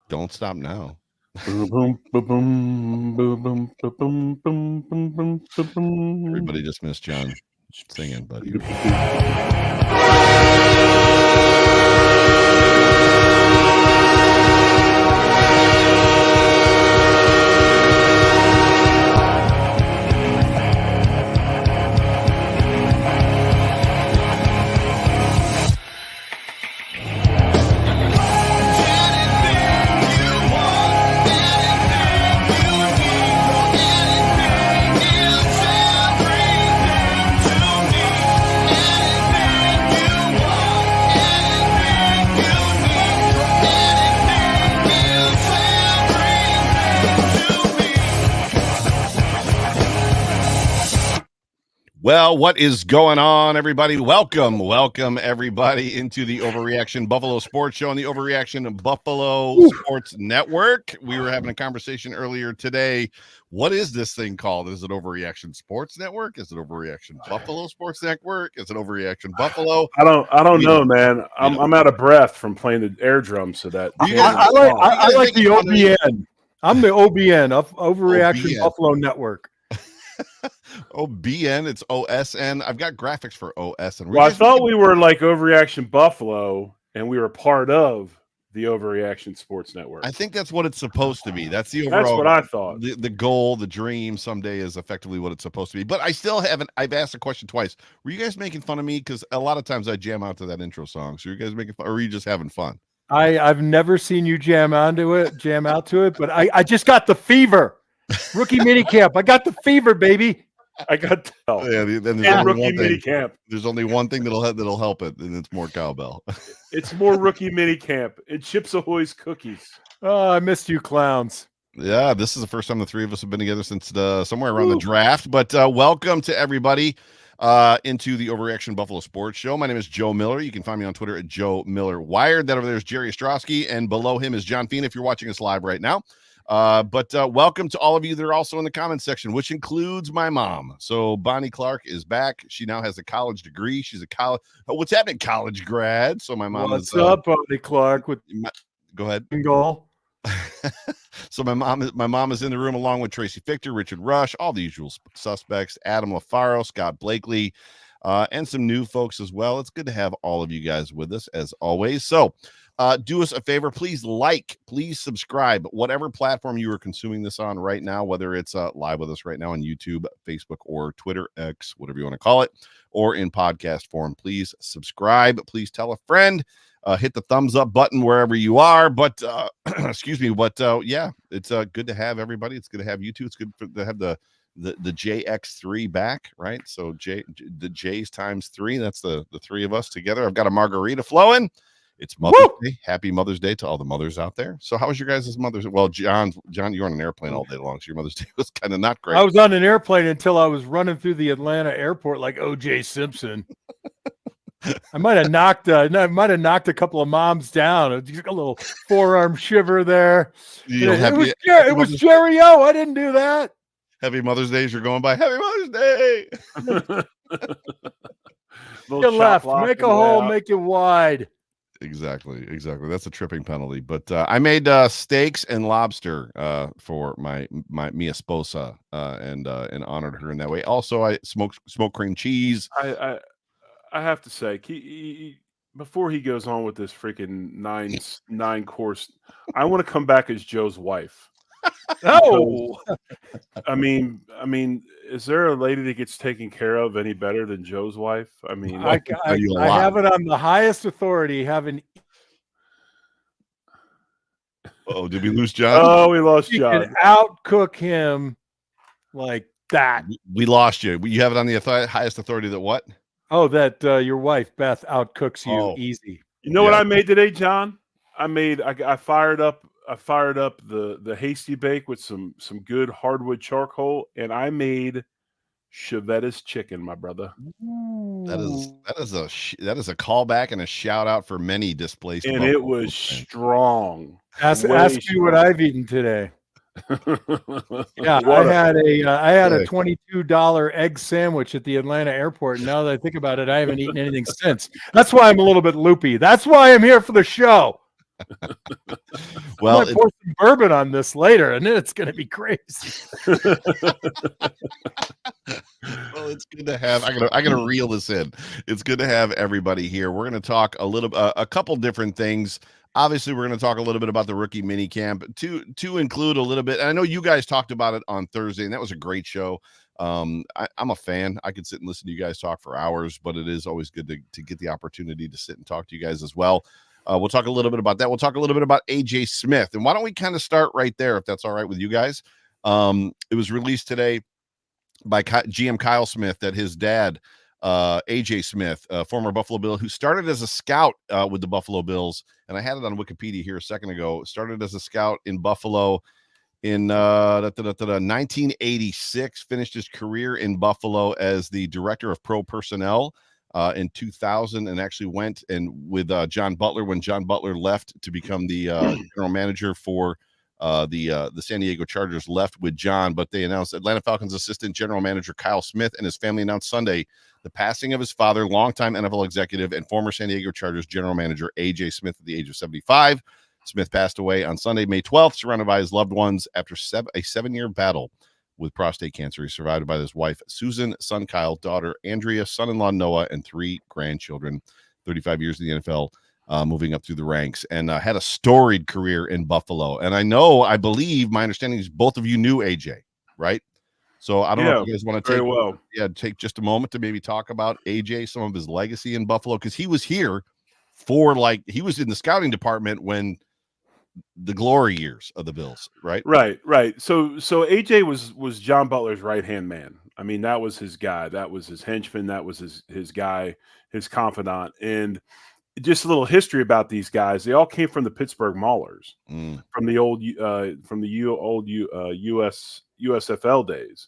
Don't stop now. Boom, boom, boom, boom, boom, boom, boom, boom, boom, boom. Everybody just missed John singing, but here we go. Well, what is going on, everybody? Welcome everybody into the Overreaction Buffalo Sports Show on the Overreaction Buffalo Sports Network. We were having a conversation earlier today. What is this thing called? Is it Overreaction Sports Network? Is it Overreaction Buffalo Sports Network? Is it Overreaction Buffalo? I don't know, man. I'm out of breath from playing the air drums. So that I like the OBN. I'm the OBN of Overreaction Buffalo Network. OBN, it's OSN. I've got graphics for OSN. Well, I thought we were like Overreaction Buffalo, and we were part of the Overreaction Sports Network. I think that's what it's supposed to be. That's the overall. That's what I thought. The goal, the dream someday is effectively what it's supposed to be. But I still haven't. I've asked the question twice. Were you guys making fun of me? Because a lot of times I jam out to that intro song. So are you guys making fun, or are you just having fun? I've never seen you jam out to it, but I just got the fever. Rookie minicamp. I got the fever, baby. I got to tell. Yeah, then rookie minicamp. There's only one thing that'll help it, and it's more cowbell. It's more rookie minicamp and Chips Ahoy's cookies. Oh, I missed you clowns. Yeah, this is the first time the three of us have been together since somewhere around the draft. But welcome to everybody into the Overreaction Buffalo Sports Show. My name is Joe Miller. You can find me on Twitter at Joe Miller Wired. That over there is Jerry Ostrowski, and below him is John Fien if you're watching us live right now. But welcome to all of you that are also in the comment section, which includes my mom. So Bonnie Clark is back. She now has a college degree. She's a college. What's happening, college grad? So my mom What's up, Bonnie Clark? Go ahead. Goal. So my mom is in the room along with Tracy Fichter, Richard Rush, all the usual suspects, Adam LaFaro, Scott Blakely, and some new folks as well. It's good to have all of you guys with us as always. So do us a favor, please please subscribe, whatever platform you are consuming this on right now, whether it's live with us right now on YouTube, Facebook, or Twitter, X, whatever you want to call it, or in podcast form. Please subscribe. Please tell a friend. Hit the thumbs up button wherever you are. But excuse me. But yeah, it's good to have everybody. It's good to have you two. It's good to have the JX3 back, right? So the J's times 3. That's the three of us together. I've got a margarita flowing. It's Mother's Day. Happy Mother's Day to all the mothers out there. So how was your guys' Mother's? Well, John, you're on an airplane all day long, so your Mother's Day was kind of not great. I was on an airplane until I was running through the Atlanta airport like O.J. Simpson. I might have knocked a couple of moms down. Just a little forearm shiver there. It was Jerry O. I didn't do that. Happy Mother's Day as you're going by. Happy Mother's Day. Your left, make a hole, make it wide. Exactly. That's a tripping penalty. But I made steaks and lobster for my mia esposa and honored her in that way. Also, I smoked cream cheese. I have to say, before he goes on with this freaking nine course, I want to come back as Joe's wife. No, I mean, is there a lady that gets taken care of any better than Joe's wife? I mean, I have it on the highest authority. Oh, did we lose John? Oh, we lost John. You can outcook him like that. We lost you. You have it on the highest authority that what? Oh, that your wife Beth outcooks you easy. You know what I made today, John? I fired up the hasty bake with some good hardwood charcoal, and I made Chevette's chicken, my brother. That is a callback and a shout out for many displaced. And it was strong. Ask me what I've eaten today. Yeah, I had a $22 egg sandwich at the Atlanta airport. And now that I think about it, I haven't eaten anything since. That's why I'm a little bit loopy. That's why I'm here for the show. Well, might pour some bourbon on this later, and then it's going to be crazy. well, it's good to have. I gotta reel this in. It's good to have everybody here. We're gonna talk a couple different things. Obviously, we're gonna talk a little bit about the rookie mini camp to include a little bit. And I know you guys talked about it on Thursday, and that was a great show. I'm a fan. I could sit and listen to you guys talk for hours, but it is always good to get the opportunity to sit and talk to you guys as well. We'll talk a little bit about that. We'll talk a little bit about AJ Smith, and why don't we kind of start right there, if that's all right with you guys? It was released today by GM Kyle Smith that his dad, AJ Smith, former Buffalo Bill, who started as a scout with the Buffalo Bills, and I had it on Wikipedia here a second ago, started as a scout in Buffalo in 1986, finished his career in Buffalo as the director of pro personnel in 2000, and actually went and with John Butler when John Butler left to become the general manager for the San Diego Chargers, left with John. But they announced Atlanta Falcons assistant general manager Kyle Smith and his family announced Sunday the passing of his father, longtime NFL executive and former San Diego Chargers general manager AJ Smith at the age of 75. Smith passed away on Sunday, May 12th, surrounded by his loved ones after a 7-year battle with prostate cancer. He's survived by his wife, Susan, son Kyle, daughter Andrea, son-in-law Noah, and 3 grandchildren. 35 years in the NFL, moving up through the ranks, and had a storied career in Buffalo. And I believe, my understanding is both of you knew AJ, right? So I don't know if you guys want to take just a moment to maybe talk about AJ, some of his legacy in Buffalo, because he was here he was in the scouting department when the glory years of the Bills, right? Right. So AJ was John Butler's right-hand man. I mean, that was his guy. That was his henchman. That was his guy, his confidant. And just a little history about these guys. They all came from the Pittsburgh Maulers, from the old USFL days.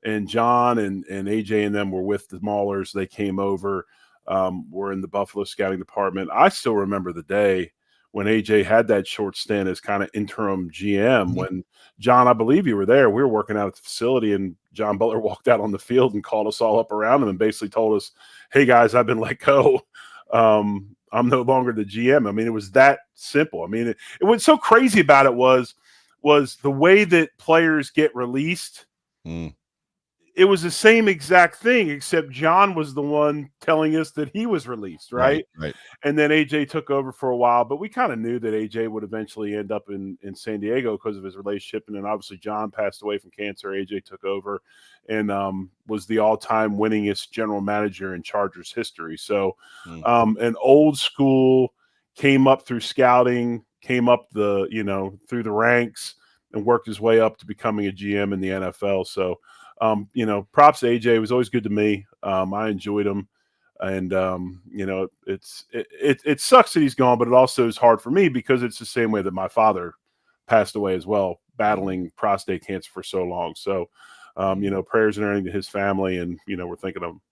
And John and AJ and them were with the Maulers. They came over, were in the Buffalo scouting department. I still remember the day when AJ had that short stint as kind of interim GM, when John, I believe you were there. We were working out at the facility, and John Butler walked out on the field and called us all up around him and basically told us, "Hey guys, I've been let go. I'm no longer the GM." I mean, it was that simple. I mean, it what's so crazy about it was the way that players get released. It was the same exact thing, except John was the one telling us that he was released, right? Right. And then AJ took over for a while, but we kind of knew that AJ would eventually end up in San Diego because of his relationship. And then obviously John passed away from cancer. AJ took over and was the all-time winningest general manager in Chargers history. So an old school, came up through scouting, came up through the ranks and worked his way up to becoming a GM in the NFL. So, props to AJ. It was always good to me. I enjoyed him. And, it sucks that he's gone, but it also is hard for me because it's the same way that my father passed away as well, battling prostate cancer for so long. So, prayers and everything to his family, and, we're thinking of him.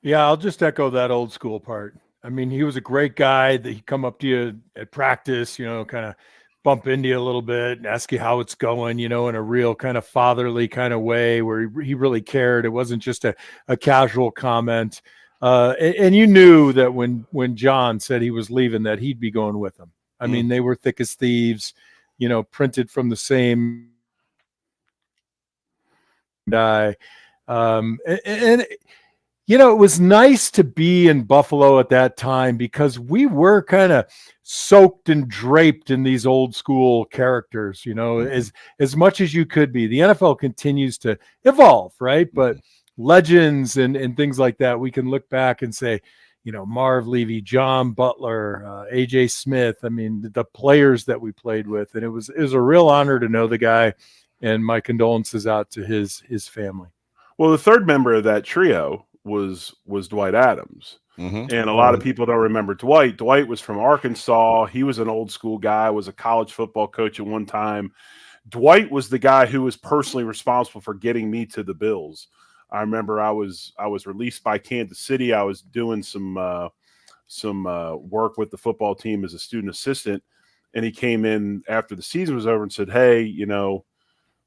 Yeah, I'll just echo that old school part. I mean, he was a great guy that he'd come up to you at practice, kind of bump into you a little bit and ask you how it's going, in a real kind of fatherly kind of way where he really cared. It wasn't just a casual comment. And you knew that when John said he was leaving, that he'd be going with him. I mean, they were thick as thieves, printed from the same guy. It was nice to be in Buffalo at that time because we were kind of soaked and draped in these old school characters, as much as you could be. The NFL continues to evolve, right? But legends and things like that, we can look back and say, Marv Levy, John Butler, AJ Smith. I mean, the players that we played with. And it was a real honor to know the guy, and my condolences out to his family. Well, the third member of that trio was Dwight Adams. And a lot of people don't remember Dwight. Dwight was from Arkansas. He was an old school guy, was a college football coach at one time. Dwight was the guy who was personally responsible for getting me to the Bills. I remember I was released by Kansas City. I was doing some work with the football team as a student assistant, and he came in after the season was over and said, "Hey,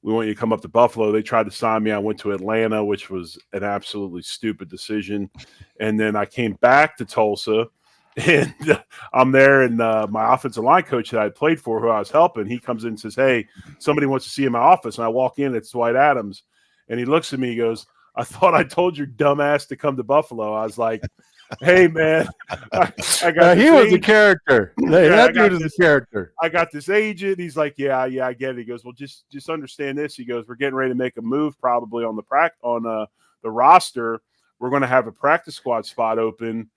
we want you to come up to Buffalo." They tried to sign me. I went to Atlanta, which was an absolutely stupid decision. And then I came back to Tulsa, And I'm there, and my offensive line coach that I played for, who I was helping, he comes in and says, "Hey, somebody wants to see you in my office." And I walk in, it's Dwight Adams. And he looks at me, he goes, "I thought I told your dumbass to come to Buffalo." I was like, "Hey, man, I got he was a character. That dude is a character. I got this agent." He's like, yeah, I get it. He goes, "Well, just understand this." He goes, "We're getting ready to make a move probably on the roster. We're going to have a practice squad spot open.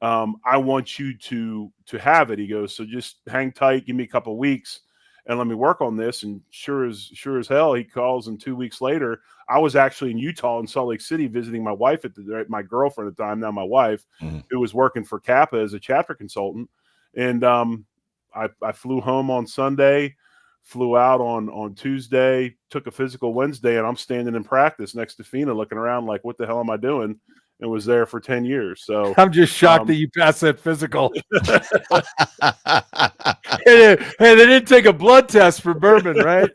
I want you to have it." He goes, "So just hang tight, give me a couple of weeks, and let me work on this." And sure as hell, he calls, and 2 weeks later, I was actually in Utah, in Salt Lake City, visiting my wife my girlfriend at the time, now my wife, who was working for Kappa as a chapter consultant. And I flew home on Sunday, flew out on Tuesday, took a physical Wednesday, and I'm standing in practice next to Fina, looking around like, what the hell am I doing? And was there for 10 years. So I'm just shocked that you passed that physical. Hey, they didn't take a blood test for bourbon, right?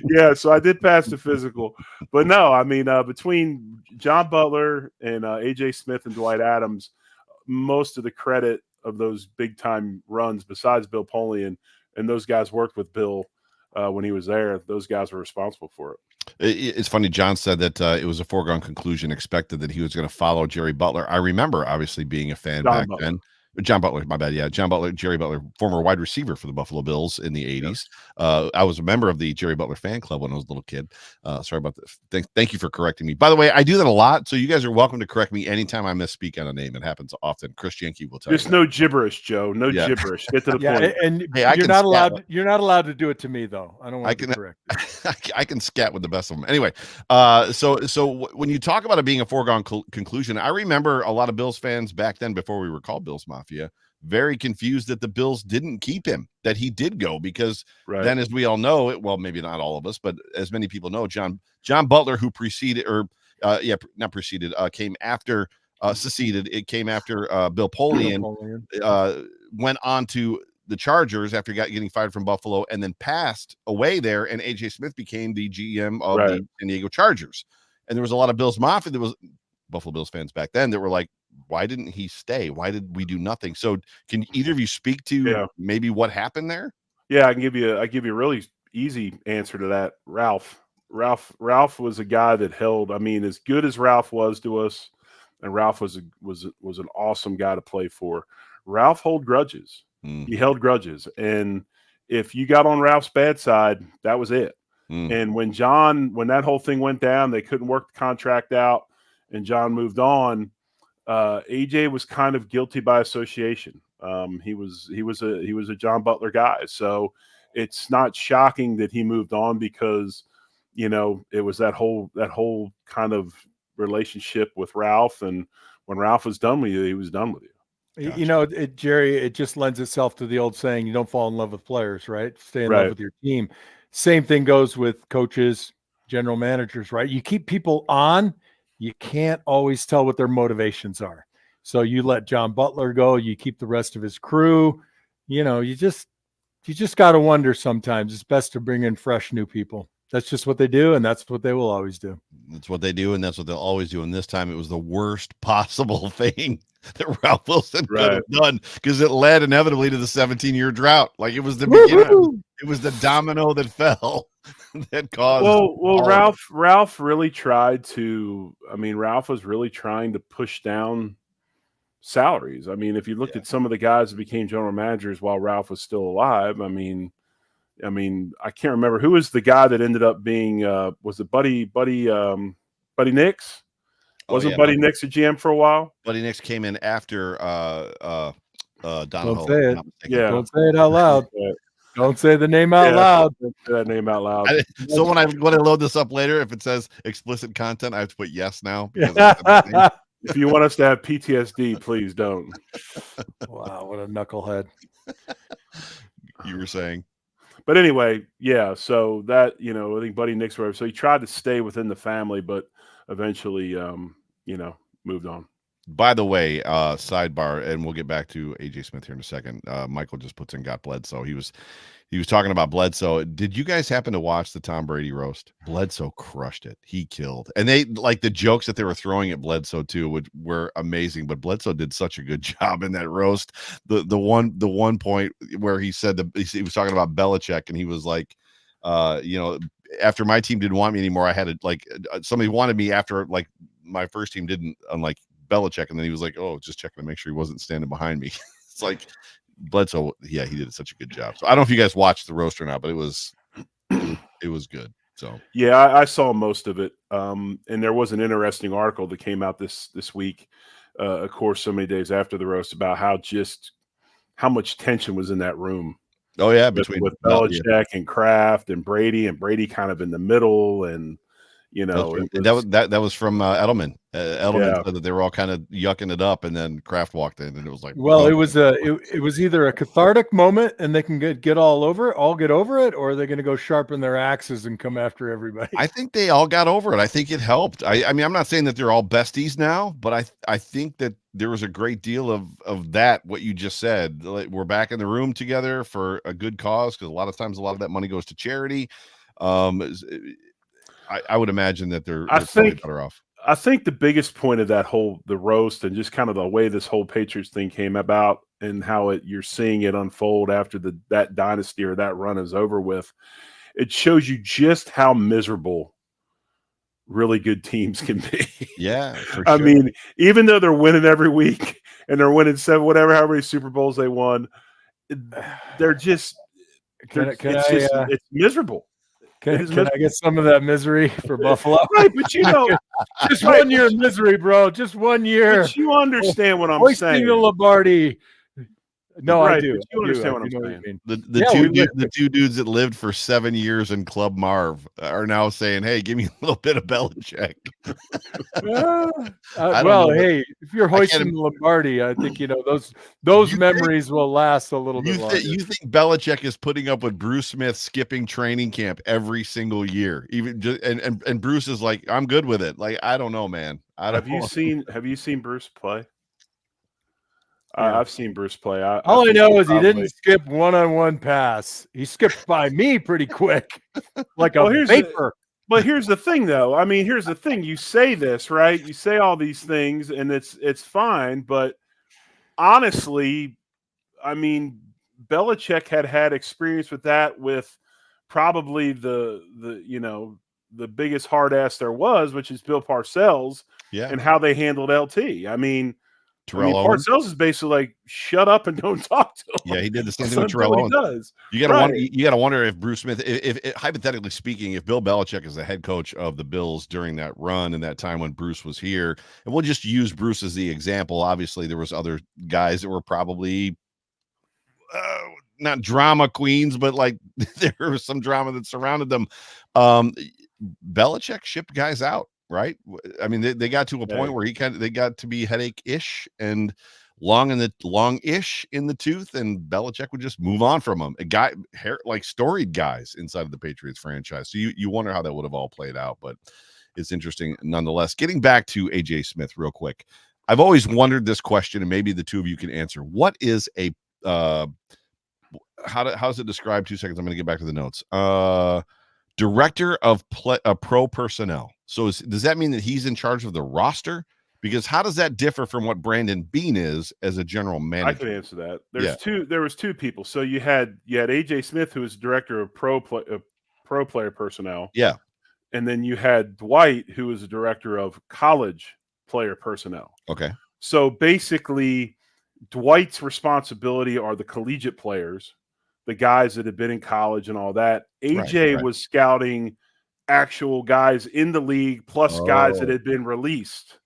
Yeah, so I did pass the physical. But no, I mean, between John Butler and A.J. Smith and Dwight Adams, most of the credit of those big-time runs, besides Bill Polian, and those guys worked with Bill when he was there, those guys were responsible for it. It's funny. John said that it was a foregone conclusion, expected that he was going to follow Jerry Butler. I remember obviously being a fan back then. John Butler, my bad. Yeah, John Butler, Jerry Butler, former wide receiver for the Buffalo Bills in the 80s. Yep. I was a member of the Jerry Butler fan club when I was a little kid. Sorry about that. Thank you for correcting me. By the way, I do that a lot, so you guys are welcome to correct me anytime I misspeak on a name. It happens often. Chris Jenke will tell you. Just no gibberish, Joe. No gibberish. Get to the point. And hey, you're not allowed. You're not allowed to do it to me, though. I don't want to correct. I can scat with the best of them. Anyway, so when you talk about it being a foregone conclusion, I remember a lot of Bills fans back then, before we were called Bills Mafia, very confused that the Bills didn't keep him, that he did go, because then, as we all know, well, maybe not all of us, but as many people know, John Butler, who preceded, or not preceded, came after, seceded. It came after Bill Polian went on to the Chargers after getting fired from Buffalo, and then passed away there, and A.J. Smith became the GM of the San Diego Chargers. And there was a lot of Bills Mafia, there was Buffalo Bills fans back then that were like, why didn't he stay? Why did we do nothing? So can either of you speak to maybe what happened there? Yeah, I give you a really easy answer to that. Ralph was a guy that held, I mean, as good as Ralph was to us, and Ralph was an awesome guy to play for, Ralph held grudges. He held grudges. And if you got on Ralph's bad side, that was it. And when that whole thing went down, they couldn't work the contract out, and John moved on. AJ was kind of guilty by association. He was a John Butler guy. So it's not shocking that he moved on, because, it was that whole kind of relationship with Ralph. And when Ralph was done with you, he was done with you. Gotcha. Jerry, it just lends itself to the old saying, you don't fall in love with players, right? Stay in love with your team. Same thing goes with coaches, general managers, right? You keep people on, you can't always tell what their motivations are. So you let John Butler go, you keep the rest of his crew. You just got to wonder sometimes. It's best to bring in fresh new people. That's just what they do, and that's what they will always do. That's what they do, and that's what they'll always do. And this time it was the worst possible thing that Ralph Wilson could have done, because it led inevitably to the 17-year drought. Like, it was the beginning. It was the domino that fell that caused. Well, Ralph really tried to. I mean, Ralph was really trying to push down salaries. I mean, if you looked at some of the guys that became general managers while Ralph was still alive, I mean, I can't remember who was the guy that ended up being. Was it Buddy Nix? Wasn't Buddy Nix a GM for a while? Buddy Nix came in after Donahoe. Don't say it. Don't say it out loud. Don't say the name out loud. Don't say that name out loud. So when I load this up later, if it says explicit content, I have to put yes now. If you want us to have PTSD, please don't. Wow, what a knucklehead. You were saying. But anyway, yeah, so that, I think Buddy Nix, so he tried to stay within the family, but eventually, moved on. By the way, sidebar, and we'll get back to AJ Smith here in a second. Michael just puts in got Bledsoe. He was talking about Bledsoe. Did you guys happen to watch the Tom Brady roast? Bledsoe crushed it. He killed. And they like the jokes that they were throwing at Bledsoe too, which were amazing. But Bledsoe did such a good job in that roast. The one point where he said he was talking about Belichick, and he was like, after my team didn't want me anymore, I had to like somebody wanted me after like my first team didn't, unlike Belichick. And then he was like, oh, just checking to make sure he wasn't standing behind me. It's like Bledsoe, yeah, he did such a good job. So I don't know if you guys watched the roast or not, but it was good. So yeah, I saw most of it. And there was an interesting article that came out this week, of course, so many days after the roast, about how much tension was in that room. Oh yeah, with Belichick and Kraft and Brady kind of in the middle, and that was from Edelman. Edelman said that they were all kind of yucking it up, and then Kraft walked in, and it was like, well, it was either a cathartic moment, and they can get over it, or they're going to go sharpen their axes and come after everybody. I think they all got over it. I think it helped. I mean, I'm not saying that they're all besties now, but I think that there was a great deal of that. What you just said, like, we're back in the room together for a good cause, because a lot of times a lot of that money goes to charity. I would imagine that they're probably better off. I think the biggest point of the roast, and just kind of the way this whole Patriots thing came about, and how you're seeing it unfold after that dynasty or that run is over with, it shows you just how miserable really good teams can be. Yeah, for sure. I mean, even though they're winning every week and they're winning however many Super Bowls they won, they're just it's miserable. Can I get some of that misery for Buffalo? Right, but just 1 year of misery, bro. Just 1 year. But you understand what I'm saying. The Lombardi. No, right, I do. You understand what I'm saying. The two dudes that lived for 7 years in Club Marv are now saying, "Hey, give me a little bit of Belichick." Hey, if you're hoisting the Lombardi, I think those memories will last a little bit longer. You think Belichick is putting up with Bruce Smith skipping training camp every single year, even and Bruce is like, "I'm good with it." Like, I don't know, man. Have you seen Bruce play? Yeah. I've seen Bruce play. All I know is he didn't skip one-on-one pass. He skipped by me pretty quick, like a vapor. But here's the thing, though. I mean, here's the thing. You say this, right? You say all these things, and it's fine. But honestly, I mean, Belichick had experience with that, with probably the biggest hard ass there was, which is Bill Parcells, and how they handled LT. I mean, Parcells is basically like, shut up and don't talk to him. Yeah, he did the same thing with Terrell Owens. Does. You gotta wonder if Bruce Smith, if hypothetically speaking, if Bill Belichick is the head coach of the Bills during that run and that time when Bruce was here, and we'll just use Bruce as the example. Obviously, there was other guys that were probably not drama queens, but like there was some drama that surrounded them. Belichick shipped guys out. Right. I mean, they got to a point where they got to be headache-ish and long-ish in the tooth, and Belichick would just move on from them. Like storied guys inside of the Patriots franchise. So you wonder how that would have all played out, but it's interesting nonetheless. Getting back to AJ Smith real quick. I've always wondered this question, and maybe the two of you can answer. What is a how's it described? 2 seconds. I'm going to get back to the notes. Director of pro personnel. So does that mean that he's in charge of the roster? Because how does that differ from what Brandon Beane is as a general manager? I can answer that. There was two people. So you had AJ Smith, who is director of pro player personnel. Yeah. And then you had Dwight, who is the director of college player personnel. Okay. So basically, Dwight's responsibility are the collegiate players, the guys that have been in college and all that. AJ was scouting actual guys in the league, plus guys that had been released.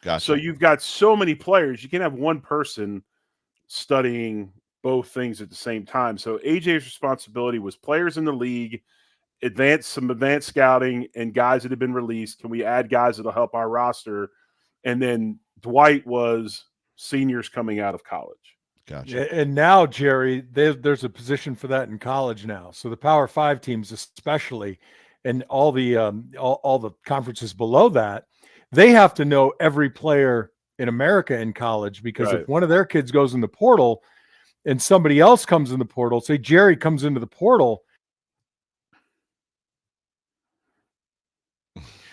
Gotcha. So you've got so many players. You can have one person studying both things at the same time. So AJ's responsibility was players in the league, some advanced scouting, and guys that have been released. Can we add guys that'll help our roster? And then Dwight was seniors coming out of college. Gotcha. And now, Jerry, there's a position for that in college now. So the Power 5 teams, especially, and all the conferences below that, they have to know every player in America in college, because Right. if one of their kids goes in the portal and somebody else comes in the portal, say Jerry comes into the portal,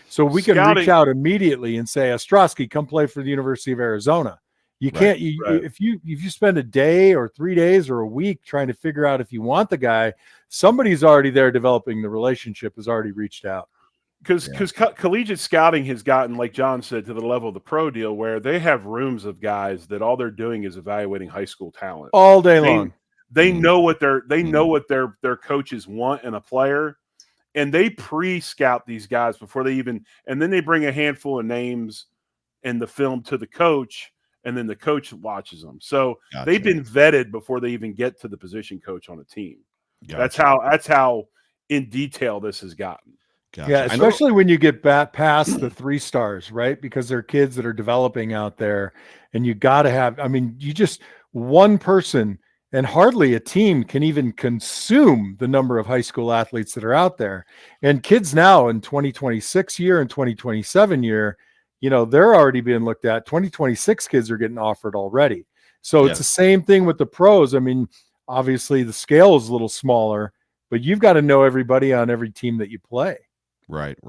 so we can reach Scouting- out immediately and say, Ostrowski, come play for the University of Arizona. You Right, can't, right. if you spend a day or 3 days or a week trying to figure out if you want the guy, somebody's already there developing the relationship, has already reached out. Because collegiate scouting has gotten, like John said, to the level of the pro deal, where they have rooms of guys that all they're doing is evaluating high school talent All day long. They Mhm. know what their coaches want in a player, and they pre-scout these guys before they even, and then they bring a handful of names and the film to the coach, and then the coach watches them. So they've Gotcha. been vetted before they even get to the position coach on a team. Gotcha. That's how in detail this has gotten. Gotcha. Yeah, I know- especially when you get back past the 3 stars, right? Because they're kids that are developing out there, and you got to have, I mean, you just, one person and hardly a team can even consume the number of high school athletes that are out there. And kids now in 2026 year and 2027 year, you know, they're already being looked at. 2026 kids are getting offered already. So Yeah. it's the same thing with the pros. I mean, obviously the scale is a little smaller, but you've got to know everybody on every team that you play. Right.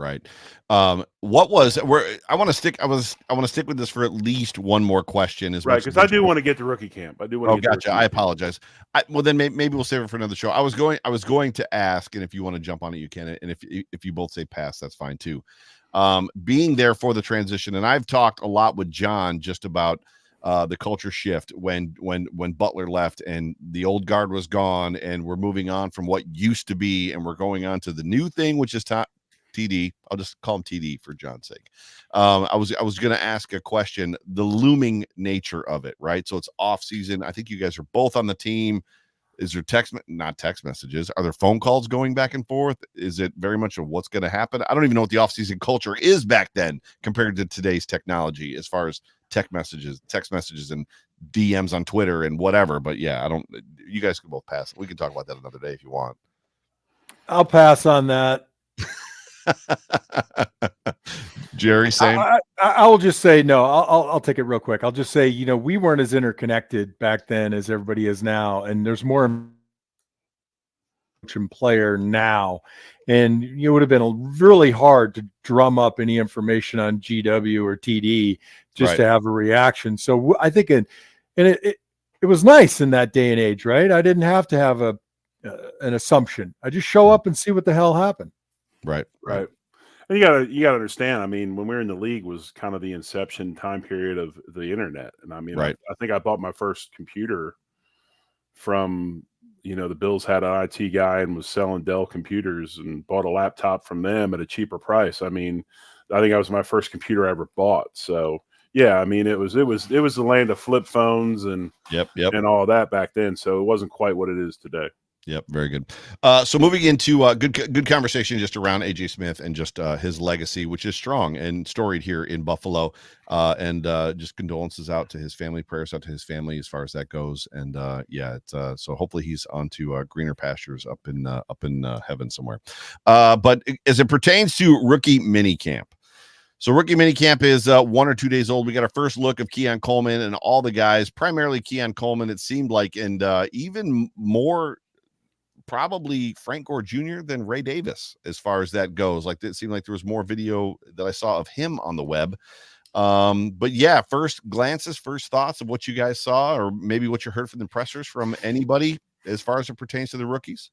What was where I want to stick? I want to stick with this for at least one more question. As Right, much because as I do want to get to rookie camp. I do want to Oh, get to gotcha. rookie I camp. apologize. Well, then maybe we'll save it for another show. I was going to ask, and if you want to jump on it, you can. And if you both say pass, that's fine too. Being there for the transition, and I've talked a lot with John just about the culture shift when Butler left and the old guard was gone, and we're moving on from what used to be, and we're going on to the new thing, which is TD. I'll just call him TD for John's sake. I was going to ask a question, the looming nature of it, right? So it's off season. I think you guys are both on the team. Is there not text messages? Are there phone calls going back and forth? Is it very much of what's going to happen? I don't even know what the off season culture is back then compared to today's technology as far as text messages and DMs on Twitter and whatever. But yeah, you guys can both pass. We can talk about that another day if you want. I'll pass on that. Jerry, same. I will just say no. I'll take it real quick. I'll just say, you know, we weren't as interconnected back then as everybody is now, and there's more player now, and it would have been really hard to drum up any information on GW or TD just to have a reaction. So I think it was nice in that day and age, right? I didn't have to have an assumption. I just show up and see what the hell happened. Right. And you gotta understand. I mean, when we were in the league was kind of the inception time period of the internet. And I mean, I think I bought my first computer from, you know, the Bills had an IT guy and was selling Dell computers, and bought a laptop from them at a cheaper price. I mean, I think that was my first computer I ever bought. So yeah, I mean, it was the land of flip phones and and all that back then. So it wasn't quite what it is today. Yep, very good. So moving into good conversation just around AJ Smith and just his legacy, which is strong and storied here in Buffalo. And just condolences out to his family, prayers out to his family as far as that goes. And so hopefully he's on to greener pastures up in heaven somewhere. But as it pertains to rookie minicamp. So rookie minicamp is 1 or 2 days old. We got our first look of Keon Coleman and all the guys, primarily Keon Coleman, it seemed like, and even more probably Frank Gore Jr. than Ray Davis as far as that goes. Like, it seemed like there was more video that I saw of him on the web. But yeah, first glances, first thoughts of what you guys saw, or maybe what you heard from the pressers from anybody as far as it pertains to the rookies.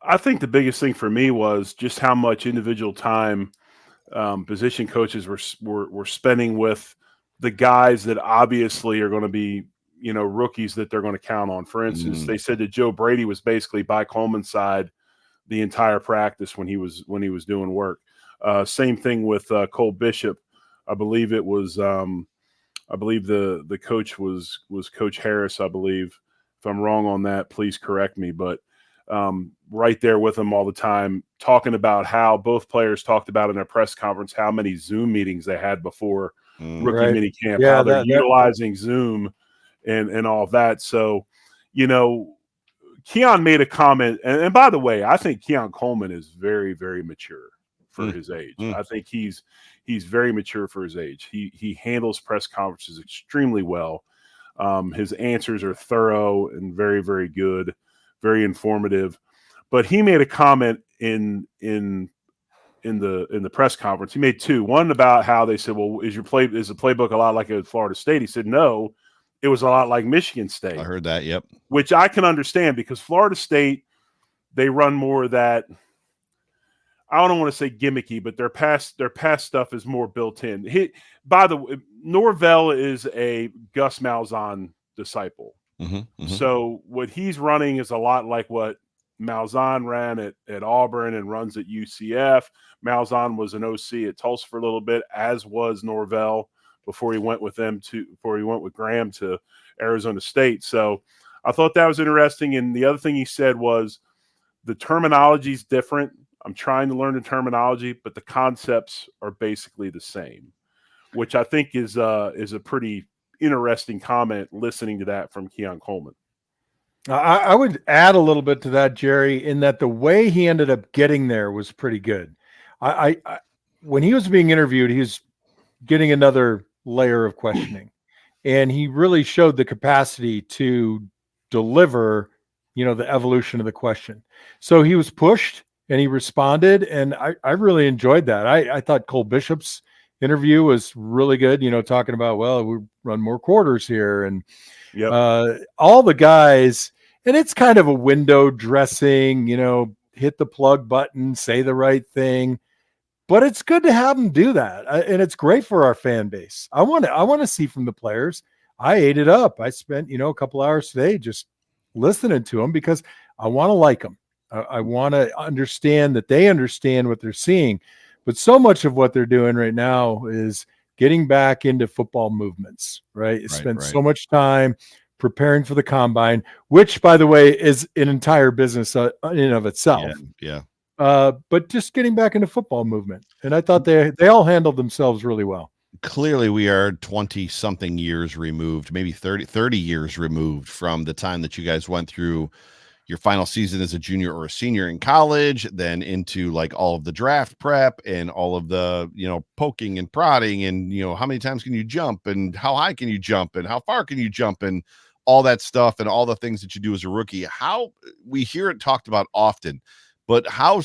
I think the biggest thing for me was just how much individual time position coaches were spending with the guys that obviously are going to be, you know, rookies that they're going to count on. For instance, they said that Joe Brady was basically by Coleman's side the entire practice when he was doing work. Same thing with Cole Bishop. I believe it was I believe the coach was Coach Harris, I believe. If I'm wrong on that, please correct me. But right there with him all the time, talking about how both players talked about in their press conference how many Zoom meetings they had before rookie minicamp, how they're utilizing Zoom and all of that. So, you know, Keon made a comment, and by the way, I think Keon Coleman is very, very mature. for his age. I think he's very mature for his age. He handles press conferences extremely well. His answers are thorough and very, very good, very informative. But he made a comment in the press conference. He made two. One about how they said, "Well, is the playbook a lot like at Florida State?" He said, "No, it was a lot like Michigan State." I heard that. Yep. Which I can understand, because Florida State, they run more of that. I don't want to say gimmicky, but their past stuff is more built in. By the way, Norvell is a Gus Malzahn disciple. So what he's running is a lot like what Malzahn ran at Auburn and runs at UCF. Malzahn was an OC at Tulsa for a little bit, as was Norvell before he went with Graham to Arizona State. So I thought that was interesting. And the other thing he said was the terminology is different. I'm trying to learn the terminology, but the concepts are basically the same, which I think is a pretty interesting comment listening to that from Keon Coleman. I would add a little bit to that, Jerry, in that the way he ended up getting there was pretty good. I when he was being interviewed, he was getting another layer of questioning, and he really showed the capacity to deliver, the evolution of the question. So he was pushed and he responded, and I really enjoyed that. I thought Cole Bishop's interview was really good, talking about, well, we run more quarters here, and all the guys, and it's kind of a window dressing, hit the plug button, say the right thing, but it's good to have them do that. And it's great for our fan base. I want to see from the players. I ate it up. I spent, a couple hours today just listening to them because I want to like them. I want to understand that they understand what they're seeing. But so much of what they're doing right now is getting back into football movements, right? Spend so much time preparing for the combine, which, by the way, is an entire business in and of itself. Yeah. But just getting back into football movement. And I thought they all handled themselves really well. Clearly we are 20 something years removed, maybe 30 years removed from the time that you guys went through your final season as a junior or a senior in college, then into like all of the draft prep and all of the, poking and prodding and, how many times can you jump and how high can you jump and how far can you jump and all that stuff and all the things that you do as a rookie. How we hear it talked about often, but how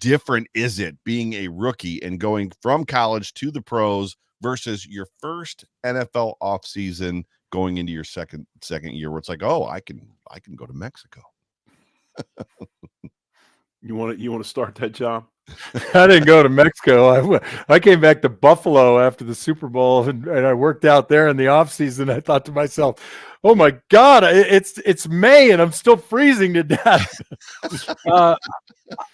different is it being a rookie and going from college to the pros versus your first NFL offseason going into your second year, where it's like, oh, I can go to Mexico. You want to start that, John? I didn't go to Mexico. I came back to Buffalo after the Super Bowl, and I worked out there in the offseason. I thought to myself, oh my God, it's May and I'm still freezing to death.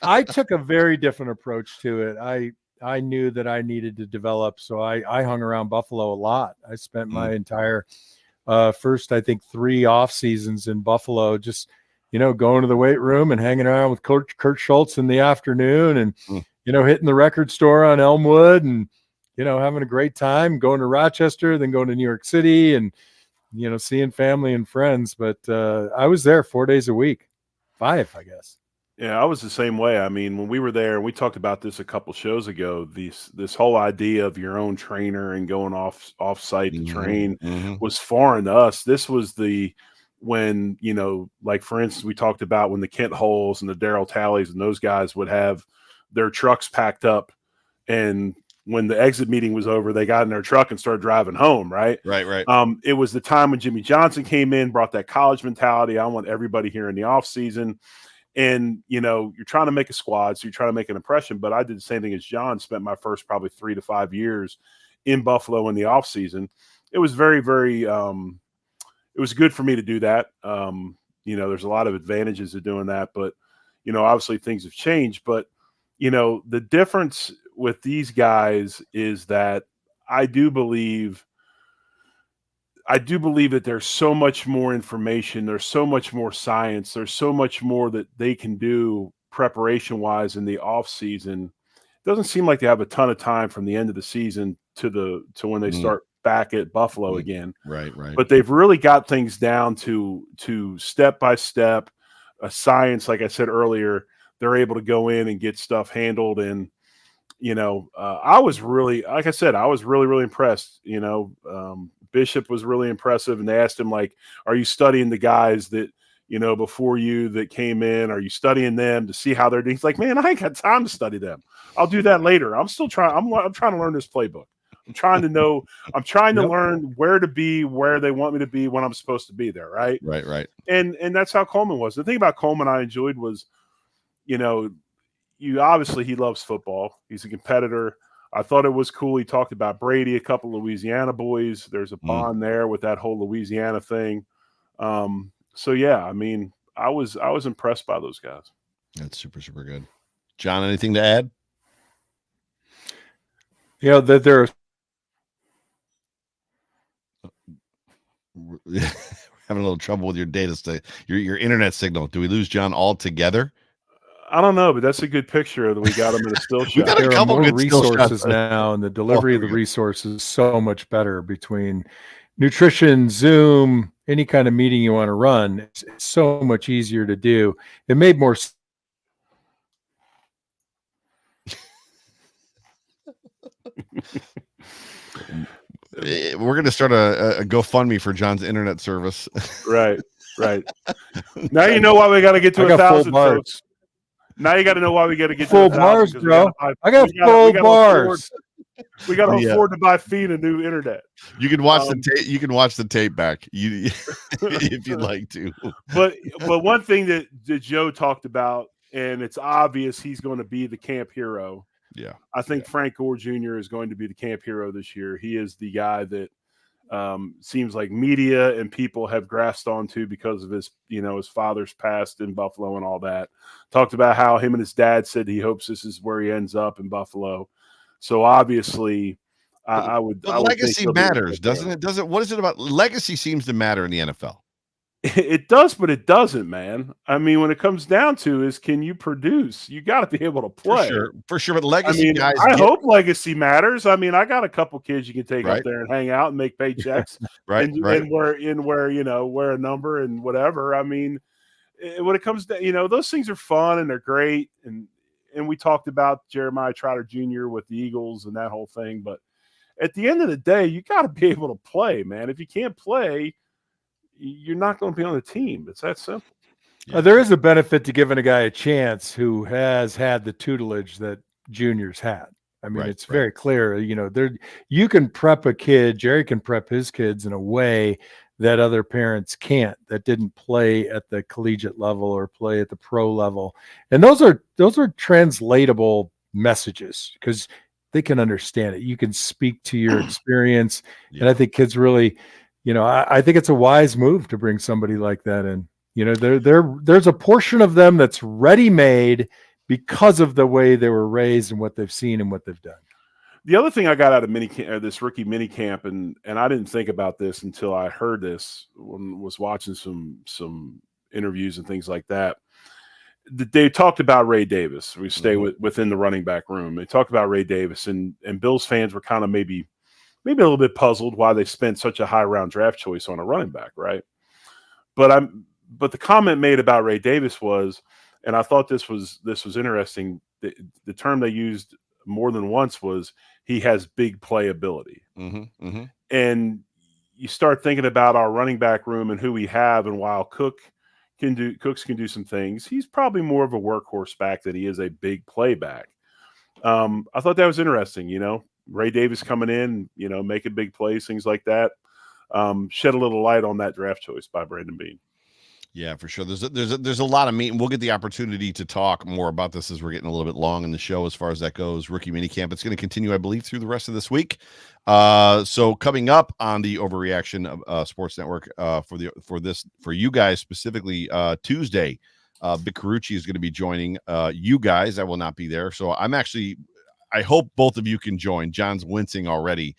I took a very different approach to it. I knew that I needed to develop, so I hung around Buffalo a lot. I spent my entire first, I think, 3 off seasons in Buffalo, just, going to the weight room and hanging around with Kurt Schultz in the afternoon and, hitting the record store on Elmwood and, having a great time, going to Rochester, then going to New York City and, seeing family and friends. But I was there 4 days a week, 5, I guess. Yeah, I was the same way. I mean, when we were there, we talked about this a couple shows ago, this whole idea of your own trainer and going off site to train was foreign to us. This was when, like, for instance, we talked about when the Kent Holes and the Darryl Tallies and those guys would have their trucks packed up, and when the exit meeting was over, they got in their truck and started driving home, right? Right. It was the time when Jimmy Johnson came in, brought that college mentality. I want everybody here in the off season. And, you're trying to make a squad, so you're trying to make an impression. But I did the same thing as John, spent my first probably 3 to 5 years in Buffalo in the off season. It was very, very, it was good for me to do that. There's a lot of advantages of doing that, but, obviously things have changed. But, the difference with these guys is that I do believe that there's so much more information. There's so much more science. There's so much more that they can do preparation-wise in the off season. It doesn't seem like they have a ton of time from the end of the season to when they start back at Buffalo again. Right. But they've really got things down to step by step, a science, like I said earlier, they're able to go in and get stuff handled. And, I was really, like I said, I was really, really impressed. Bishop was really impressive. And they asked him, like, are you studying the guys that, before you that came in? Are you studying them to see how they're doing? He's like, man, I ain't got time to study them. I'll do that later. I'm still trying. I'm trying to learn this playbook. I'm trying to know. I'm trying to learn where to be, where they want me to be, when I'm supposed to be there. Right. Right. And that's how Coleman was. The thing about Coleman I enjoyed was, obviously he loves football. He's a competitor. I thought it was cool. He talked about Brady, a couple of Louisiana boys. There's a bond there with that whole Louisiana thing. So yeah, I mean, I was impressed by those guys. That's super, super good. John, anything to add? That there are having a little trouble with your data, your internet signal. Do we lose John altogether? I don't know, but that's a good picture that we got him in a still shot. Got there a are couple more good still resources shots. now, and the delivery of the resources is so much better between nutrition, Zoom, any kind of meeting you want to run. It's so much easier to do. It made more We're going to start a GoFundMe for John's internet service. Right. Now you know why we got to get to 1,000 folks. Now you got to know why we got to get full to 1,000, bars, bro. I got full bars. We got to afford to buy feed a new internet. You can watch the tape. You can watch the tape back. If you'd like to. But one thing that Joe talked about, and it's obvious he's going to be the camp hero. Yeah, I think Frank Gore Jr. is going to be the camp hero this year. He is the guy that seems like media and people have grasped onto because of his father's past in Buffalo and all that. Talked about how him and his dad said he hopes this is where he ends up in Buffalo. So obviously, I would. Legacy matters, doesn't it? Doesn't what is it about legacy? Seems to matter in the NFL. It does, but it doesn't, man. I mean, when it comes down to is, can you produce? You got to be able to play. For sure. But legacy guys, I hope legacy matters. I mean, I got a couple kids you can take right. up there and hang out and make paychecks, right? And wear a number and whatever. I mean, when it comes to those things are fun and they're great, and we talked about Jeremiah Trotter Jr. with the Eagles and that whole thing. But at the end of the day, you got to be able to play, man. If you can't play, you're not going to be on the team. It's that simple. Yeah. There is a benefit to giving a guy a chance who has had the tutelage that juniors had. I mean, it's very clear, you can prep a kid. Jerry can prep his kids in a way that other parents can't, that didn't play at the collegiate level or play at the pro level. And those are translatable messages because they can understand it. You can speak to your experience. Yeah. And I think kids really, I think it's a wise move to bring somebody like that in. There's a portion of them that's ready-made because of the way they were raised and what they've seen and what they've done. The other thing I got out of this rookie minicamp, and I didn't think about this until I heard this when I was watching some interviews and things like that. They talked about Ray Davis. We stay within the running back room. They talked about Ray Davis, and Bills fans were kind of maybe a little bit puzzled why they spent such a high round draft choice on a running back, right? But the comment made about Ray Davis was, and I thought this was interesting. The term they used more than once was he has big playability. And you start thinking about our running back room and who we have, and while Cooks can do some things, he's probably more of a workhorse back than he is a big play back. I thought that was interesting. Ray Davis coming in, making big plays, things like that. Shed a little light on that draft choice by Brandon Beane. Yeah, for sure. There's a lot of meat, and we'll get the opportunity to talk more about this as we're getting a little bit long in the show as far as that goes. Rookie minicamp. It's going to continue, I believe, through the rest of this week. So coming up on the Overreaction Sports Network for you guys specifically, Tuesday, Vic Carucci is going to be joining you guys. I will not be there, so I hope both of you can join. John's wincing already.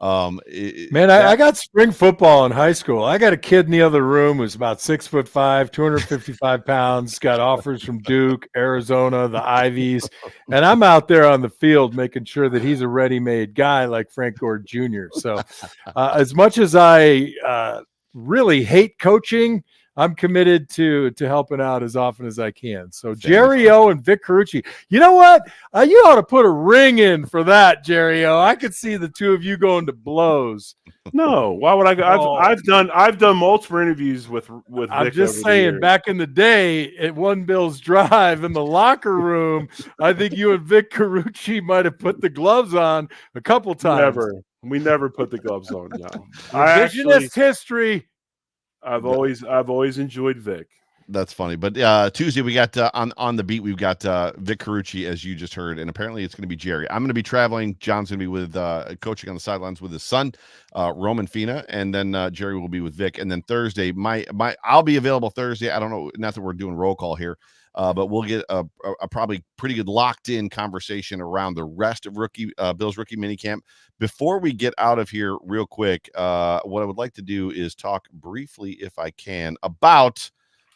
I got spring football in high school. I got a kid in the other room who's about 6'5", 255 pounds, got offers from Duke, Arizona, the Ivies, and I'm out there on the field making sure that he's a ready-made guy like Frank Gore Jr. So as much as I really hate coaching, I'm committed to helping out as often as I can. So Family Jerry O and Vic Carucci. You know what? You ought to put a ring in for that, Jerry O. I could see the two of you going to blows. No, why would I go? Oh. I've done multiple interviews with I'm Vic just over the saying, years. back in the day at One Bill's Drive in the locker room, I think you and Vic Carucci might have put the gloves on a couple times. We never put the gloves on. No, Revisionist history. I've always enjoyed Vic. That's funny. But Tuesday we got on the beat, we've got Vic Carucci, as you just heard, and apparently it's going to be Jerry. I'm going to be traveling. John's going to be with coaching on the sidelines with his son, Roman Fina, and then Jerry will be with Vic. And then Thursday, I'll be available Thursday. I don't know, not that we're doing roll call here, but we'll get a probably pretty good locked in conversation around the rest of Bill's rookie minicamp. Before we get out of here, real quick, what I would like to do is talk briefly, if I can, about.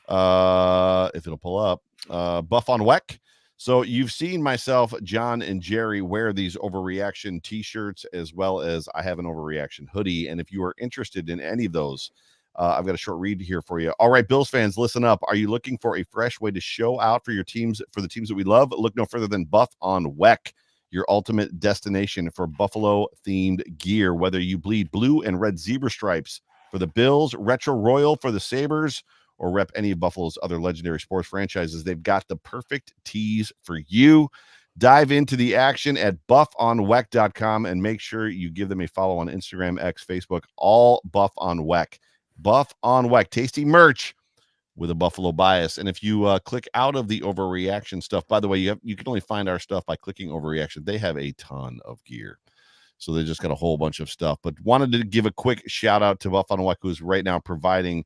If it'll pull up, Buff on Weck. So you've seen myself, John, and Jerry wear these overreaction t-shirts, as well as I have an overreaction hoodie. And if you are interested in any of those, I've got a short read here for you. All right, Bills fans, listen up. Are you looking for a fresh way to show out for your teams, for the teams that we love? Look no further than Buff on Weck, your ultimate destination for Buffalo themed gear. Whether you bleed blue and red zebra stripes for the Bills, retro royal for the Sabres, or rep any of Buffalo's other legendary sports franchises, they've got the perfect tees for you. Dive into the action at buffonweck.com and make sure you give them a follow on Instagram, X, Facebook, all Buff on Weck. Buff on Weck, tasty merch with a Buffalo bias. And if you click out of the overreaction stuff, by the way, you can only find our stuff by clicking overreaction. They have a ton of gear. So they just got a whole bunch of stuff. But wanted to give a quick shout out to Buff on Weck, who's right now providing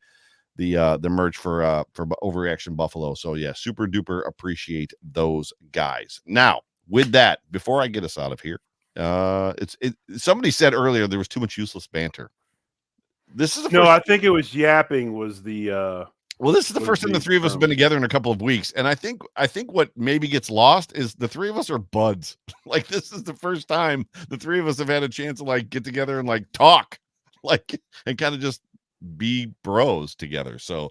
the merch for Overreaction Buffalo. So yeah, super duper appreciate those guys. Now, with that, before I get us out of here, somebody said earlier there was too much useless banter. This is the first. I think it was yapping was the well, this is the first time the three of us have been together in a couple of weeks. And I think what maybe gets lost is the three of us are buds. Like, this is the first time the three of us have had a chance to like get together and like talk, like, and kind of just be bros together. So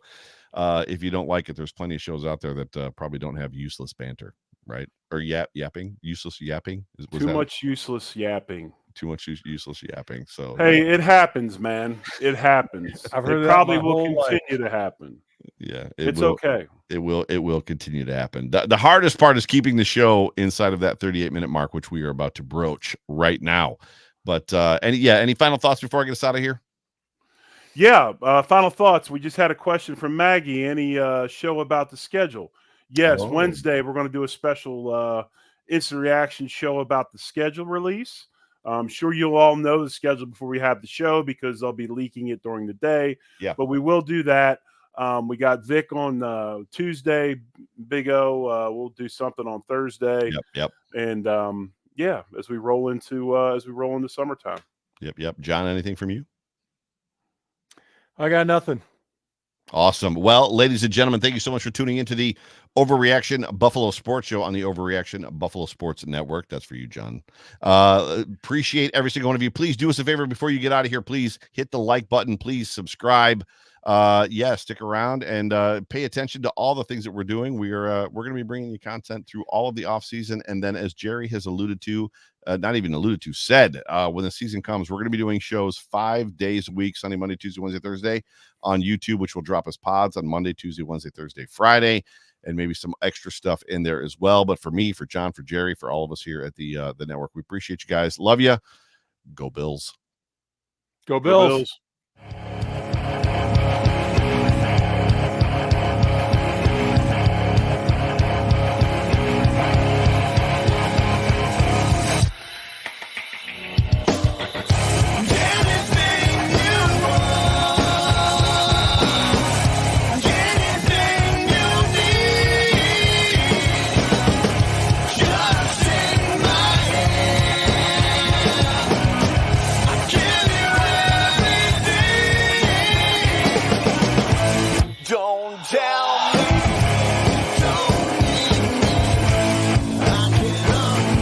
if you don't like it, there's plenty of shows out there that probably don't have useless banter, right? Or yapping, useless yapping. Too much useless yapping. Too much useless yapping. So hey, it happens, man. It happens. I've heard it probably will continue to happen. Yeah, it's okay. It will continue to happen. The hardest part is keeping the show inside of that 38-minute mark, which we are about to broach right now. But any final thoughts before I get us out of here? Yeah, final thoughts. We just had a question from Maggie. Any show about the schedule? Yes, Wednesday we're going to do a special instant reaction show about the schedule release. I'm sure you'll all know the schedule before we have the show because they'll be leaking it during the day. Yeah, but we will do that. We got Vic on Tuesday. Big O. We'll do something on Thursday. Yep. And as we roll into summertime. Yep. John, anything from you? I got nothing. Awesome. Well, ladies and gentlemen, thank you so much for tuning into the Overreaction Buffalo Sports Show on the Overreaction Buffalo Sports Network. That's for you, John. Appreciate every single one of you. Please do us a favor before you get out of here. Please hit the like button. Please subscribe. Stick around and pay attention to all the things that we're doing. We're going to be bringing you content through all of the off season, and then as Jerry has alluded to, said when the season comes, we're going to be doing shows 5 days a week: Sunday, Monday, Tuesday, Wednesday, Thursday on YouTube, which will drop as pods on Monday, Tuesday, Wednesday, Thursday, Friday, and maybe some extra stuff in there as well. But for me, for John, for Jerry, for all of us here at the network, we appreciate you guys. Love you. Go Bills. Go Bills. Go Bills.